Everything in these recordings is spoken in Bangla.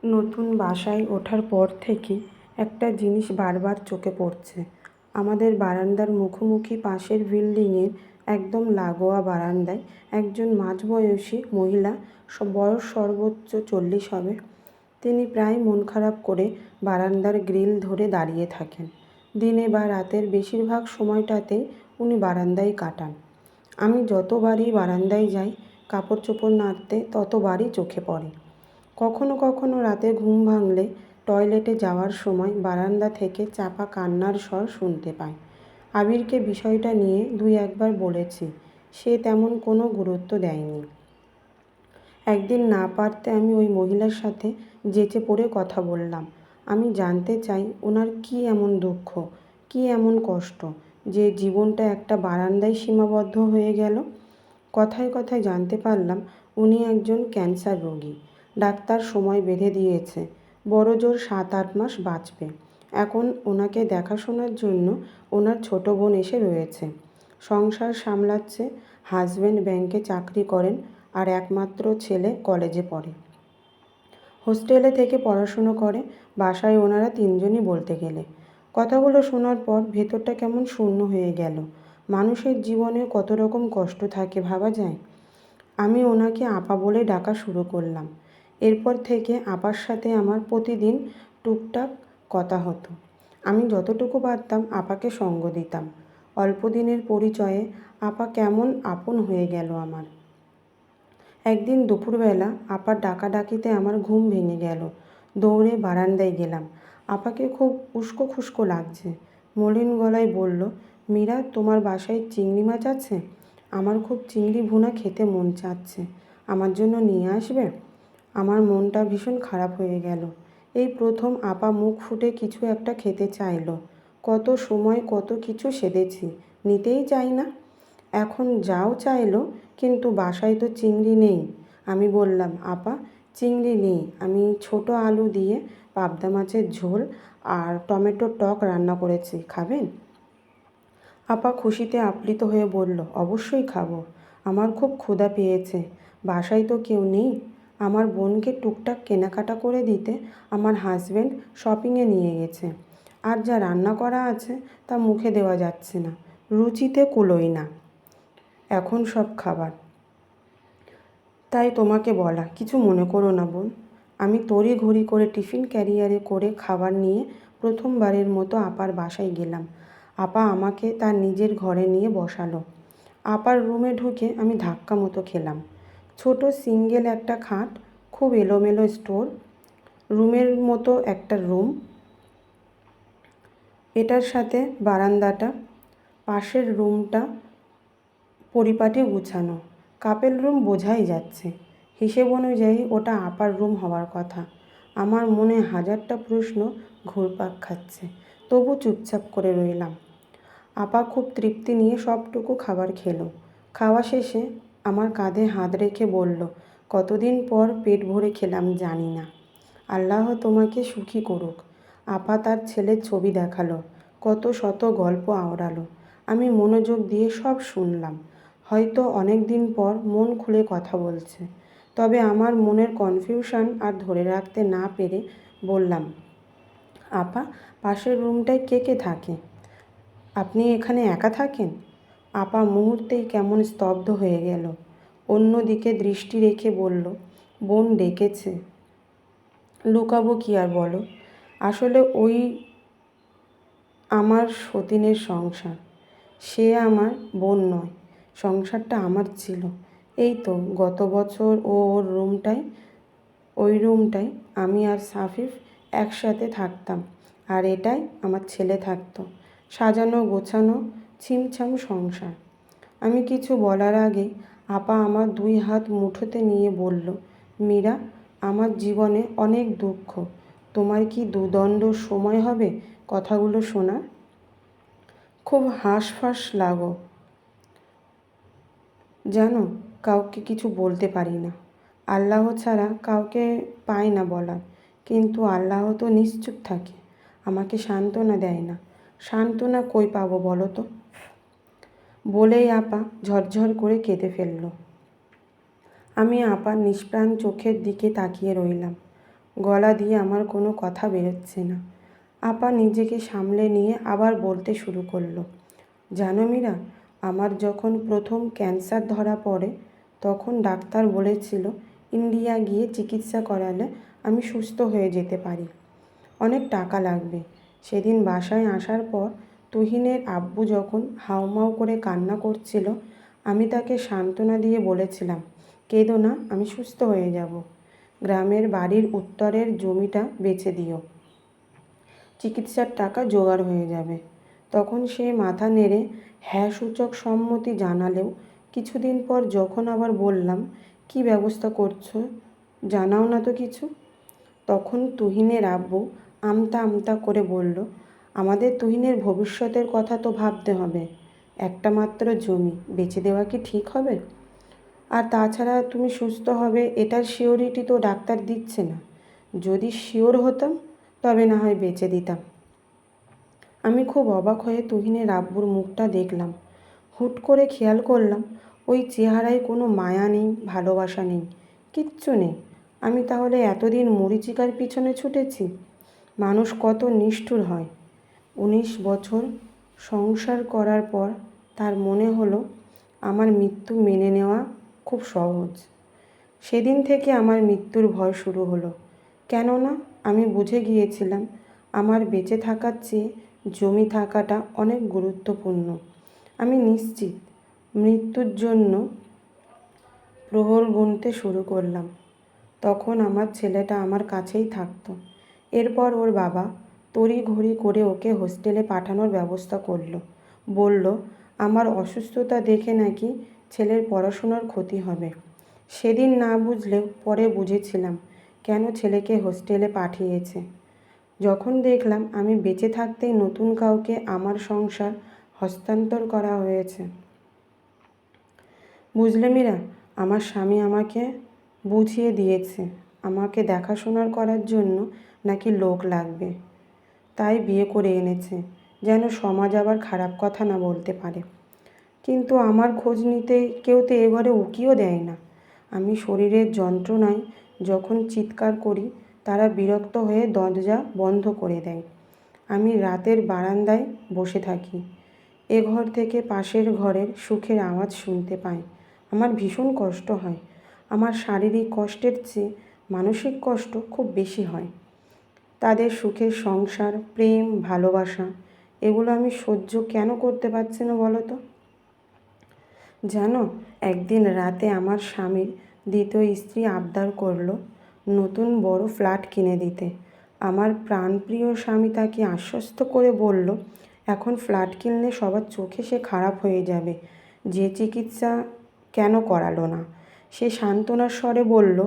নতুন বাসায় ওঠার পর থেকে একটা জিনিস বারবার চোখে পড়ছে। আমাদের বারান্দার মুখোমুখি পাশের বিল্ডিংয়ের একদম লাগোয়া বারান্দায় একজন মাঝবয়সী মহিলা, বয়স সর্বোচ্চ 40 হবে। তিনি প্রায় মন খারাপ করে বারান্দার গ্রিল ধরে দাঁড়িয়ে থাকেন। দিনে বা রাতের বেশিরভাগ সময়টাতেই উনি বারান্দায় কাটান। আমি যতবারই বারান্দায় যাই কাপড় চোপড় নাড়তে ততবারই চোখে পড়ে। কখনো কখনো রাতে ঘুম ভাঙলে টয়লেটে যাওয়ার সময় বারান্দা থেকে চাপা কান্নার স্বর শুনতে পাই। আবিরকে বিষয়টা নিয়ে 2-1বার বলেছি, সে তেমন কোনো গুরুত্ব দেয়নি। একদিন না পারতে আমি ওই মহিলার সাথে যেচে পড়ে কথা বললাম। আমি জানতে চাই ওনার কী এমন দুঃখ, কী এমন কষ্ট যে জীবনটা একটা বারান্দায় সীমাবদ্ধ হয়ে গেল। কথায় কথায় জানতে পারলাম উনি একজন ক্যান্সার রোগী। ডাক্তার সময় বেঁধে দিয়েছে, বড়জোর 7-8 মাস বাঁচবে। এখন ওনাকে দেখাশোনার জন্য ওনার ছোট বোন এসে রয়েছে। সংসার সামলাচ্ছে, হাজব্যান্ড ব্যাংকে চাকরি করেন আর একমাত্র ছেলে কলেজে পড়ে। হোস্টেলে থেকে পড়াশুনো করে। বাসায় ওনারা 3জনই বলতে গেলে। কথাগুলো শোনার পর ভেতরটা কেমন শূন্য হয়ে গেল। মানুষের জীবনে কত রকম কষ্ট থাকে ভাবা যায়। আমি ওনাকে আপা বলে ডাকা শুরু করলাম। এরপর থেকে আপার সাথে আমার প্রতিদিন টুকটাক কথা হতো। আমি যতটুকু পারতাম আপাকে সঙ্গ দিতাম। অল্প দিনের পরিচয়ে আপা কেমন আপন হয়ে গেল আমার। একদিন দুপুরবেলা আপার ডাকাডাকিতে আমার ঘুম ভেঙে গেল। দৌড়ে বারান্দায় গেলাম। আপাকে খুব উস্কো খুস্কো লাগছে। মলিন গলায় বলল, মীরা, তোমার বাসায় চিংড়ি মাছ আছে? আমার খুব চিংড়ি ভুনা খেতে মন চাচ্ছে, আমার জন্য নিয়ে আসবে? আমার মনটা ভীষণ খারাপ হয়ে গেল। এই প্রথম আপা মুখ ফুটে কিছু একটা খেতে চাইলো। কত সময় কত কিছু সেধেছি, নিতেই চাই না। এখন যাও চাইলো, কিন্তু বাসায় তো চিংড়ি নেই। আমি বললাম, আপা, চিংড়ি নেই, আমি ছোট আলু দিয়ে পাবদা মাছের ঝোল আর টমেটোর টক রান্না করেছি, খাবেন? আপা খুশিতে আপ্লুত হয়ে বলল, অবশ্যই খাবো। আমার খুব ক্ষুধা পেয়েছে। বাসায় তো কেউ নেই। আমার বোনকে টুকটাক কেনাকাটা করে দিতে আমার হাজব্যান্ড শপিংয়ে নিয়ে গেছে। আর যা রান্না করা আছে তা মুখে দেওয়া যাচ্ছে না, রুচিতে কুলোয় না এখন সব খাবার। তাই তোমাকে বলা, কিছু মনে করো না বোন। আমি তড়িঘড়ি করে টিফিন ক্যারিয়ারে করে খাবার নিয়ে প্রথমবারের মতো আপার বাসায় গেলাম। আপা আমাকে তার নিজের ঘরে নিয়ে বসালো। আপার রুমে ঢুকে আমি ধাক্কা মতো খেলাম। ছোট সিঙ্গেল একটা খাট, খুব এলোমেলো স্টোর রুমের মতো একটা রুম। এটার সাথে বারান্দাটা, পাশের রুমটা পরিপাটি গুছানো। কাপেল রুম বোঝাই যাচ্ছে। হিসেব অনুযায়ী ওটা আপার রুম হওয়ার কথা। আমার মনে হাজারটা প্রশ্ন ঘুরপাক খাচ্ছে, তবু চুপচাপ করে রইলাম। আপা খুব তৃপ্তি নিয়ে সবটুকু খাবার খেলো। খাওয়া শেষে আমার কাঁধে হাত রেখে বলল, কতদিন পর পেট ভরে খেলাম জানি না, আল্লাহ তোমাকে সুখী করুক। আপা তার ছেলের ছবি দেখালো, কত শত গল্প আওড়ালো। আমি মনোযোগ দিয়ে সব শুনলাম। হয়তো অনেক দিন পর মন খুলে কথা বলছে। তবে আমার মনের কনফিউশন আর ধরে রাখতে না পেরে বললাম, আপা, পাশের রুমটায় কে কে থাকে? আপনি এখানে একা থাকেন? আপা মুহূর্তেই কেমন স্তব্ধ হয়ে গেল। অন্যদিকে দৃষ্টি রেখে বলল, বোন ডেকেছে। লুকাবো কি আর বলো। আসলে ওই আমার সতীনের সংসার। সে আমার বোন নয়, সংসারটা আমার ছিল। এই তো গত বছর ওর ওই রুমটায় আমি আর সাফিফ একসাথে থাকতাম, আর এটাই আমার ছেলে থাকতো। সাজানো গোছানো ছিমছাম সংসার। আমি কিছু বলার আগে আপা আমার 2 হাত মুঠোতে নিয়ে বলল, মীরা, আমার জীবনে অনেক দুঃখ। তোমার কি দুদণ্ড সময় হবে কথাগুলো শোনার? খুব হাঁসফাঁস লাগো জানো, কাউকে কিছু বলতে পারি না। আল্লাহ ছাড়া কাউকে পাই না বলার, কিন্তু আল্লাহ তো নিশ্চুপ থাকে, আমাকে সান্ত্বনা দেয় না। সান্ত্বনা কই পাবো বলো তো? বলেই আপা ঝরঝর করে কেঁদে ফেলল। আমি আপার নিষ্প্রাণ চোখের দিকে তাকিয়ে রইলাম। গলা দিয়ে আমার কোনো কথা বেরোচ্ছে না। আপা নিজেকে সামলে নিয়ে আবার বলতে শুরু করলো, জানো মীরা, আমার যখন প্রথম ক্যান্সার ধরা পড়ে তখন ডাক্তার বলেছিল ইন্ডিয়া গিয়ে চিকিৎসা করালে আমি সুস্থ হয়ে যেতে পারি। অনেক টাকা লাগবে। সেদিন বাসায় আসার পর তুহিনের আব্বু যখন হাউমাউ করে কান্না করছিল, আমি তাকে সান্ত্বনা দিয়ে বলেছিলাম, কেঁদো না, আমি সুস্থ হয়ে যাব। গ্রামের বাড়ির উত্তরের জমিটা বেচে দিও, চিকিৎসার টাকা জোগাড় হয়ে যাবে। তখন সে মাথা নেড়ে হ্যাঁ সূচক সম্মতি জানালেও কিছুদিন পর যখন আবার বললাম, কি ব্যবস্থা করছো, জানাও না তো কিছু, তখন তুহিনের আব্বু আমতা আমতা করে বলল, আমাদের তুহিনের ভবিষ্যতের কথা তো ভাবতে হবে। একটা মাত্র জমি বেচে দেওয়া কি ঠিক হবে? আর তাছাড়া তুমি সুস্থ হবে এটার শিওরিটি তো ডাক্তার দিচ্ছে না। যদি শিওর হতাম তবে না হয় বেচে দিতাম। আমি খুব অবাক হয়ে তুহিনের আব্বুর মুখটা দেখলাম। হুট করে খেয়াল করলাম ওই চেহারায় কোনো মায়া নেই, ভালোবাসা নেই, কিচ্ছু নেই। আমি তাহলে এতদিন মরীচিকার পিছনে ছুটেছি? মানুষ কত নিষ্ঠুর হয়। 19 বছর সংসার করার পর তার মনে হলো আমার মৃত্যু মেনে নেওয়া খুব সহজ। সেদিন থেকে আমার মৃত্যুর ভয় শুরু হলো। কেননা আমি বুঝে গিয়েছিলাম আমার বেঁচে থাকার চেয়ে জমি থাকাটা অনেক গুরুত্বপূর্ণ। আমি নিশ্চিত মৃত্যুর জন্য প্রহর গুনতে শুরু করলাম। তখন আমার ছেলেটা আমার কাছেই থাকতো। এরপর ওর বাবা তড়িঘড়ি করে ওকে হোস্টেলে পাঠানোর ব্যবস্থা করলো। বলল আমার অসুস্থতা দেখে নাকি ছেলের পড়াশোনার ক্ষতি হবে। সেদিন না বুঝলেও পরে বুঝেছিলাম কেন ছেলেকে হোস্টেলে পাঠিয়েছে। যখন দেখলাম আমি বেঁচে থাকতেই নতুন কাউকে আমার সংসার হস্তান্তর করা হয়েছে। বুঝলে মীরা, আমার স্বামী আমাকে বুঝিয়ে দিয়েছে আমাকে দেখাশোনার করার জন্য নাকি লোক লাগবে, তাই বিয়ে করে এনেছে যেন সমাজ আবার খারাপ কথা না বলতে পারে। কিন্তু আমার খোঁজ নিতে কেউ তো এ ঘরে উকিও দেয় না। আমি শরীরের যন্ত্রণায় যখন চিৎকার করি তারা বিরক্ত হয়ে দরজা বন্ধ করে দেয়। আমি রাতের বারান্দায় বসে থাকি। এ ঘর থেকে পাশের ঘরের সুখের আওয়াজ শুনতে পাই। আমার ভীষণ কষ্ট হয়। আমার শারীরিক কষ্টের চেয়ে মানসিক কষ্ট খুব বেশি হয়। তাদের সুখের সংসার, প্রেম, ভালোবাসা, এগুলো আমি সহ্য কেন করতে পারছি না বলো তো? জানো, একদিন রাতে আমার স্বামীর দ্বিতীয় স্ত্রী আবদার করলো নতুন বড় ফ্ল্যাট কিনে দিতে। আমার প্রাণপ্রিয় স্বামী তাকে আশ্বস্ত করে বলল, এখন ফ্ল্যাট কিনলে সবার চোখে সে খারাপ হয়ে যাবে, যে চিকিৎসা কেন করালো না। সে সান্ত্বনার স্বরে বলল,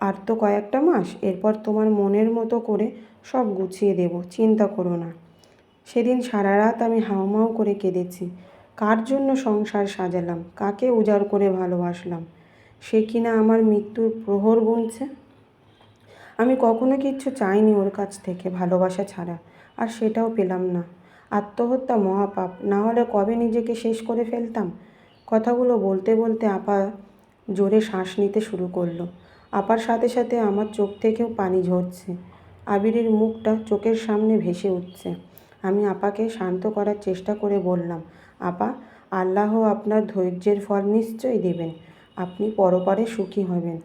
আর তো কয়েকটা মাস, এরপর তোমার মনের মতো করে সব গুছিয়ে দেব, চিন্তা করো না। সেদিন সারা রাত আমি হাউমাউ করে কেঁদেছি। কার জন্য সংসার সাজালাম, কাকে উজাড় করে ভালোবাসলাম, সে কিনা আমার মৃত্যুর প্রহর গুনছে। আমি কখনো কিচ্ছু চাইনি ওর কাছ থেকে ভালোবাসা ছাড়া, আর সেটাও পেলাম না। আত্মহত্যা মহাপাপ, না হলে কবে নিজেকে শেষ করে ফেলতাম। কথাগুলো বলতে বলতে আপা জোরে শ্বাস নিতে শুরু করলো। আপার সাথে সাথে আমার চোখ থেকেও পানি ঝরছে। আবিরের মুখটা চোখের সামনে ভেসে উঠছে। আমি আপাকে শান্ত করার চেষ্টা করে বললাম, আপা, আল্লাহ আপনার ধৈর্যের ফল নিশ্চয়ই দেবেন, আপনি পরপারে সুখী হবেন।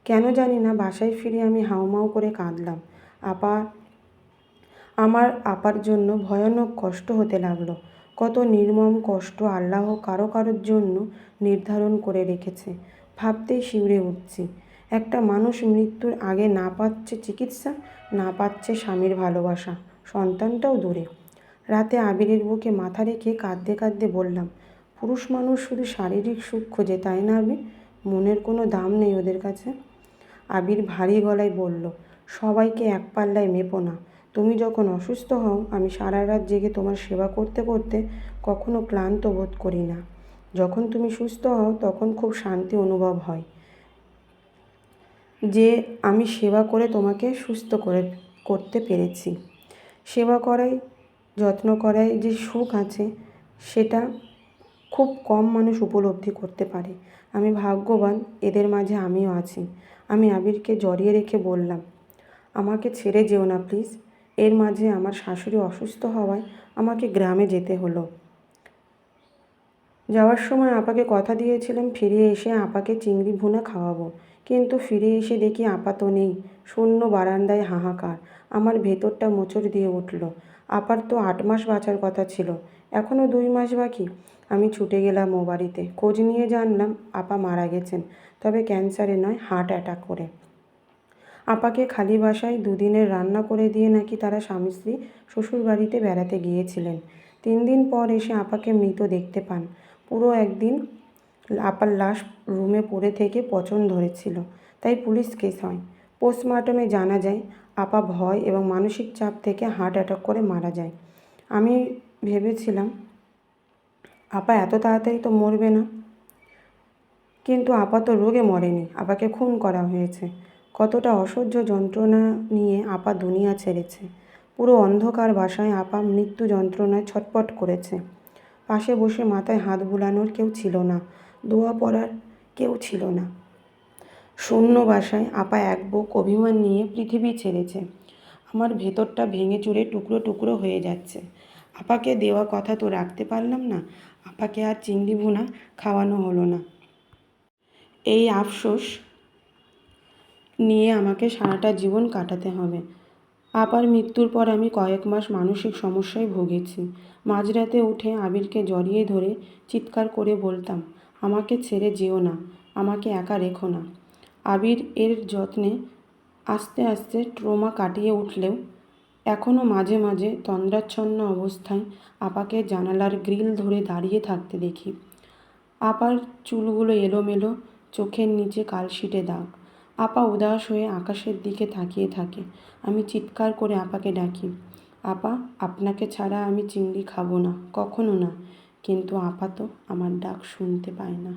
কেন জানি না বাসায় ফিরে আমি হাউমাউ করে কাঁদলাম। আমার আপার জন্য ভয়ানক কষ্ট হতে লাগলো। কত নির্মম কষ্ট আল্লাহ কারো কারোর জন্য নির্ধারণ করে রেখেছে ভাবতেই শিউরে উঠছি। একটা মানুষ মৃত্যুর আগে না পাচ্ছে চিকিৎসা, না পাচ্ছে স্বামীর ভালোবাসা, সন্তানটাও দূরে। রাতে আবিরের বুকে মাথা রেখে কাঁদতে কাঁদতে বললাম, পুরুষ মানুষ শুধু শারীরিক সুখ খোঁজে, তাই না আবির? মনের কোনো দাম নেই ওদের কাছে। আবির ভারী গলায় বলল, সবাইকে এক পাল্লায় মেপো না। তুমি যখন অসুস্থ হও আমি সারা রাত জেগে তোমার সেবা করতে করতে কখনো ক্লান্ত বোধ করি না। যখন তুমি সুস্থ হও তখন খুব শান্তি অনুভব হয় যে আমি সেবা করে তোমাকে সুস্থ করতে পেরেছি। সেবা করাই, যত্ন করাই যে সুখ আছে সেটা খুব কম মানুষ উপলব্ধি করতে পারে। আমি ভাগ্যবান, এদের মাঝে আমিও আছি। আমি আবিরকে জড়িয়ে রেখে বললাম, আমাকে ছেড়ে যেও না প্লিজ। এর মাঝে আমার শাশুড়ি অসুস্থ হওয়ায় আমাকে গ্রামে যেতে হলো। যাওয়ার সময় আপাকে কথা দিয়েছিলাম ফিরে এসে আপাকে চিংড়ি ভুনা খাওয়াবো, কিন্তু ফিরে এসে দেখি আপা তো নেই। শূন্য বারান্দায় হাহাকার। আমার ভেতরটা মোচড় দিয়ে উঠল। আপার তো 8 মাস বাঁচার কথা ছিল, এখনও 2 মাস বাকি। আমি ছুটে গেলাম ও বাড়িতে। খোঁজ নিয়ে জানলাম আপা মারা গেছেন, তবে ক্যান্সারে নয়, হার্ট অ্যাটাক করে। আপাকে খালি বাসায় দুদিনের রান্না করে দিয়ে নাকি তারা স্বামী স্ত্রী শ্বশুর বাড়িতে বেড়াতে গিয়েছিলেন। 3 দিন পর এসে আপাকে মৃত দেখতে পান। পুরো একদিন আপার লাশ রুমে পড়ে থেকে পচন ধরেছিল, তাই পুলিশ কেস হয়। পোস্টমর্টমে জানা যায় আপা ভয় এবং মানসিক চাপ থেকে হার্ট অ্যাটাক করে মারা যায়। আমি ভেবেছিলাম আপা এত তাড়াতাড়ি তো মরবে না, কিন্তু আপা তো রোগে মরেনি, আপাকে খুন করা হয়েছে। কতটা অসহ্য যন্ত্রণা নিয়ে আপা দুনিয়া ছেড়েছে। পুরো অন্ধকার বাসায় আপা মৃত্যু যন্ত্রণায় ছটফট করেছে। পাশে বসে মাথায় হাত বুলানোর কেউ ছিল না, দোয়া পড়ার কেউ ছিল না। শূন্য বাসায় আপা এক বুক অভিমান নিয়ে পৃথিবী ছেড়েছে। আমার ভেতরটা ভেঙে চুরে টুকরো টুকরো হয়ে যাচ্ছে। আপাকে দেওয়া কথা তো রাখতে পারলাম না, আপাকে আর চিংড়ি ভুনা খাওয়ানো হলো না। এই আফসোস নিয়ে আমাকে সারাটা জীবন কাটাতে হবে। আপার মৃত্যুর পর আমি কয়েক মাস মানসিক সমস্যায় ভুগেছি। মাঝরাতে উঠে আবিরকে জড়িয়ে ধরে চিৎকার করে বলতাম, আমাকে ছেড়ে যেও না, আমাকে একা রেখো না। আবির এর যত্নে আস্তে আস্তে ট্রমা কাটিয়ে উঠলেও এখনও মাঝে মাঝে তন্দ্রাচ্ছন্ন অবস্থায় আপাকে জানালার গ্রিল ধরে দাঁড়িয়ে থাকতে দেখি। আপার চুলগুলো এলোমেলো, চোখের নিচে কালশিটে দাগ। আপা উদাস হয়ে আকাশের দিকে তাকিয়ে থাকে। আমি চিৎকার করে আপাকে ডাকি, আপা, আপনাকে ছাড়া আমি চিংড়ি খাবো না, কখনো না। কিন্তু আপা তো আমার ডাক শুনতে পায় না।